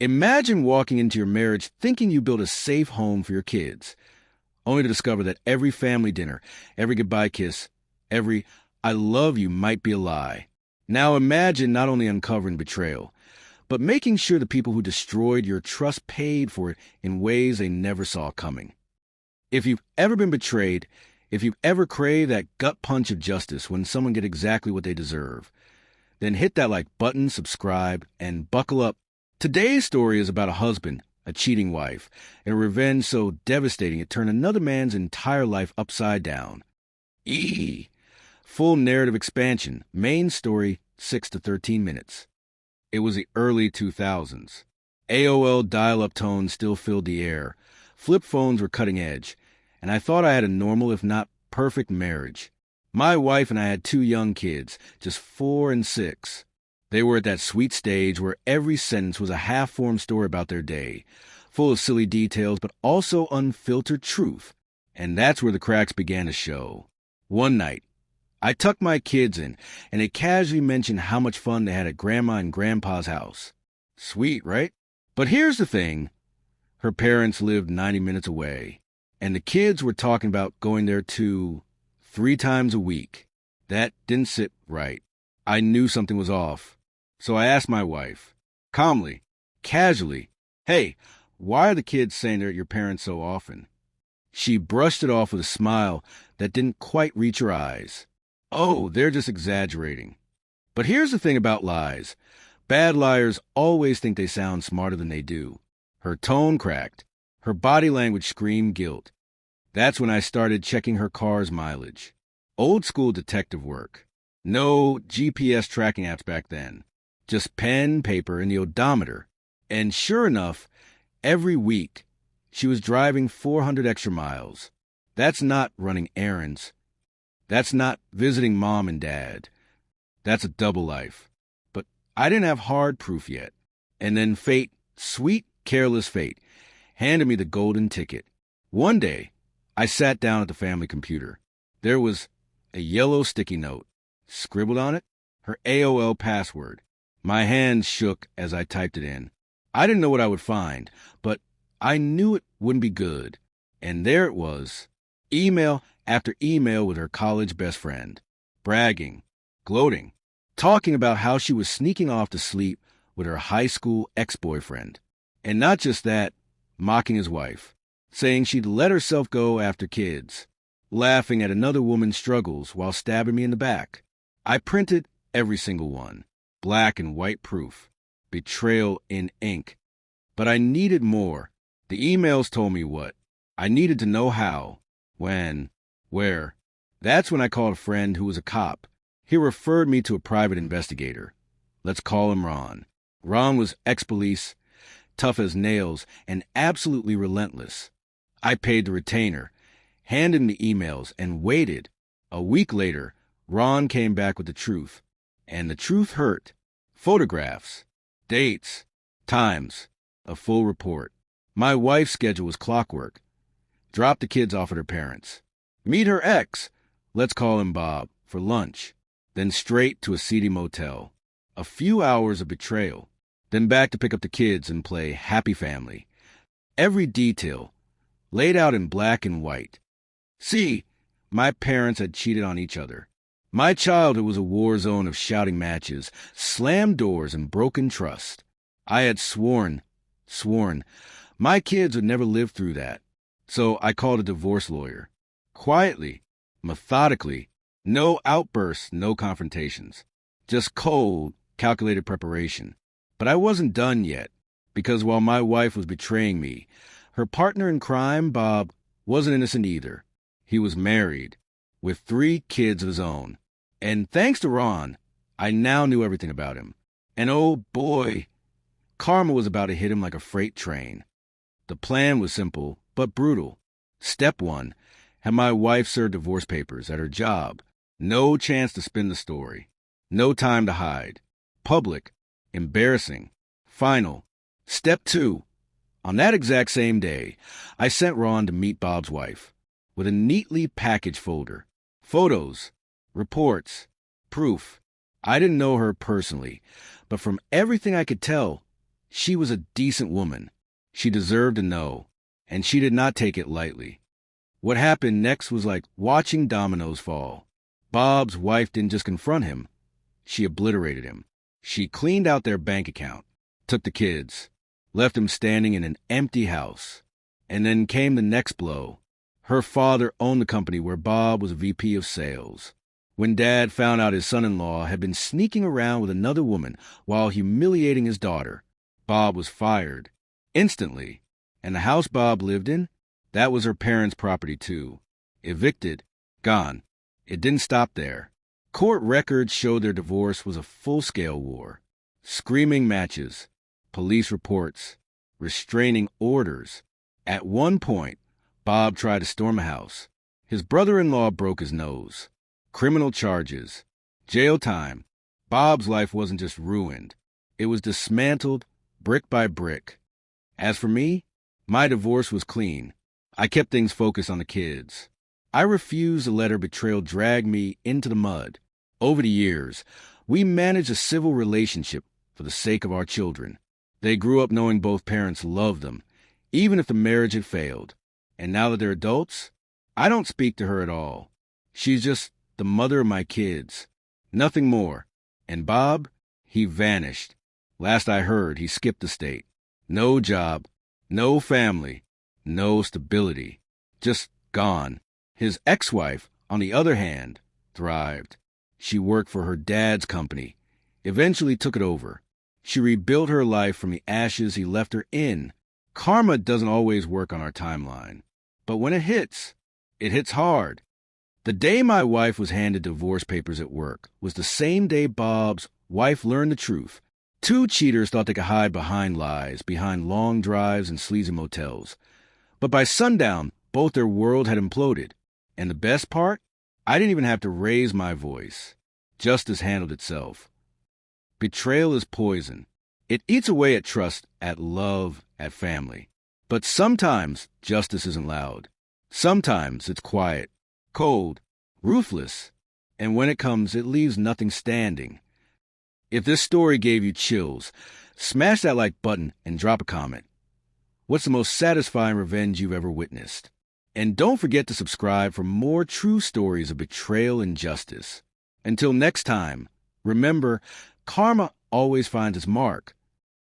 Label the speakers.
Speaker 1: Imagine walking into your marriage thinking you built a safe home for your kids, only to discover that every family dinner, every goodbye kiss, every I love you might be a lie. Now imagine not only uncovering betrayal, but making sure the people who destroyed your trust paid for it in ways they never saw coming. If you've ever been betrayed, if you've ever craved that gut punch of justice when someone gets exactly what they deserve, then hit that like button, subscribe, and buckle up. Today's story is about a husband, a cheating wife, and a revenge so devastating it turned another man's entire life upside down. Full narrative expansion, main story, 6 to 13 minutes. It was the early 2000s. AOL dial-up tones still filled the air. Flip phones were cutting edge, and I thought I had a normal, if not perfect, marriage. My wife and I had 2 young kids, just 4 and 6. They were at that sweet stage where every sentence was a half-formed story about their day, full of silly details, but also unfiltered truth. And that's where the cracks began to show. One night, I tucked my kids in, and they casually mentioned how much fun they had at Grandma and Grandpa's house. Sweet, right? But here's the thing. Her parents lived 90 minutes away, and the kids were talking about going there 3 times a week. That didn't sit right. I knew something was off. So I asked my wife, calmly, casually, "Hey, why are the kids saying they're at your parents so often?" She brushed it off with a smile that didn't quite reach her eyes. "Oh, they're just exaggerating." But here's the thing about lies. Bad liars always think they sound smarter than they do. Her tone cracked. Her body language screamed guilt. That's when I started checking her car's mileage. Old school detective work. No GPS tracking apps back then. Just pen, paper, and the odometer. And sure enough, every week, she was driving 400 extra miles. That's not running errands. That's not visiting mom and dad. That's a double life. But I didn't have hard proof yet. And then fate, sweet, careless fate, handed me the golden ticket. One day, I sat down at the family computer. There was a yellow sticky note. Scribbled on it, her AOL password. My hands shook as I typed it in. I didn't know what I would find, but I knew it wouldn't be good. And there it was, email after email with her college best friend, bragging, gloating, talking about how she was sneaking off to sleep with her high school ex-boyfriend. And not just that, mocking his wife, saying she'd let herself go after kids, laughing at another woman's struggles while stabbing me in the back. I printed every single one, black and white proof, betrayal in ink. But I needed more. The emails told me what. I needed to know how, when, where. That's when I called a friend who was a cop. He referred me to a private investigator. Let's call him Ron. Ron was ex-police, tough as nails, and absolutely relentless. I paid the retainer, handed him the emails, and waited. A week later, Ron came back with the truth. And the truth hurt. Photographs, dates, times, a full report. My wife's schedule was clockwork. Drop the kids off at her parents. Meet her ex, let's call him Bob, for lunch. Then straight to a seedy motel. A few hours of betrayal. Then back to pick up the kids and play happy family. Every detail laid out in black and white. See, my parents had cheated on each other. My childhood was a war zone of shouting matches, slammed doors, and broken trust. I had sworn, my kids would never live through that. So I called a divorce lawyer. Quietly, methodically, no outbursts, no confrontations. Just cold, calculated preparation. But I wasn't done yet, because while my wife was betraying me, her partner in crime, Bob, wasn't innocent either. He was married, with 3 kids of his own. And thanks to Ron, I now knew everything about him. And oh boy, karma was about to hit him like a freight train. The plan was simple, but brutal. Step 1, have my wife serve divorce papers at her job. No chance to spin the story. No time to hide. Public. Embarrassing. Final. Step 2, on that exact same day, I sent Ron to meet Bob's wife with a neatly packaged folder. Photos. Reports, proof. I didn't know her personally, but from everything I could tell, She was a decent woman. She deserved to know, and she did not take it lightly. What happened next was like watching dominoes fall. Bob's wife didn't just confront him, she obliterated him. She cleaned out their bank account, took the kids, left him standing in an empty house. And then came the next blow. Her father owned the company where Bob was a VP of sales. When Dad found out his son-in-law had been sneaking around with another woman while humiliating his daughter, Bob was fired. Instantly. And the house Bob lived in? That was her parents' property too. Evicted. Gone. It didn't stop there. Court records showed their divorce was a full-scale war. Screaming matches. Police reports. Restraining orders. At one point, Bob tried to storm a house. His brother-in-law broke his nose. Criminal charges. Jail time. Bob's life wasn't just ruined. It was dismantled, brick by brick. As for me, my divorce was clean. I kept things focused on the kids. I refused to let her betrayal drag me into the mud. Over the years, we managed a civil relationship for the sake of our children. They grew up knowing both parents loved them, even if the marriage had failed. And now that they're adults, I don't speak to her at all. She's just the mother of my kids. Nothing more. And Bob, he vanished. Last I heard, he skipped the state. No job, no family, no stability. Just gone. His ex-wife, on the other hand, thrived. She worked for her dad's company, eventually took it over. She rebuilt her life from the ashes he left her in. Karma doesn't always work on our timeline. But when it hits hard. The day my wife was handed divorce papers at work was the same day Bob's wife learned the truth. Two cheaters thought they could hide behind lies, behind long drives and sleazy motels. But by sundown, both their world had imploded. And the best part? I didn't even have to raise my voice. Justice handled itself. Betrayal is poison. It eats away at trust, at love, at family. But sometimes justice isn't loud. Sometimes it's quiet, cold, ruthless. And when it comes, it leaves nothing standing. If this story gave you chills, smash that like button and drop a comment. What's the most satisfying revenge you've ever witnessed? And don't forget to subscribe for more true stories of betrayal and justice. Until next time, remember, karma always finds its mark.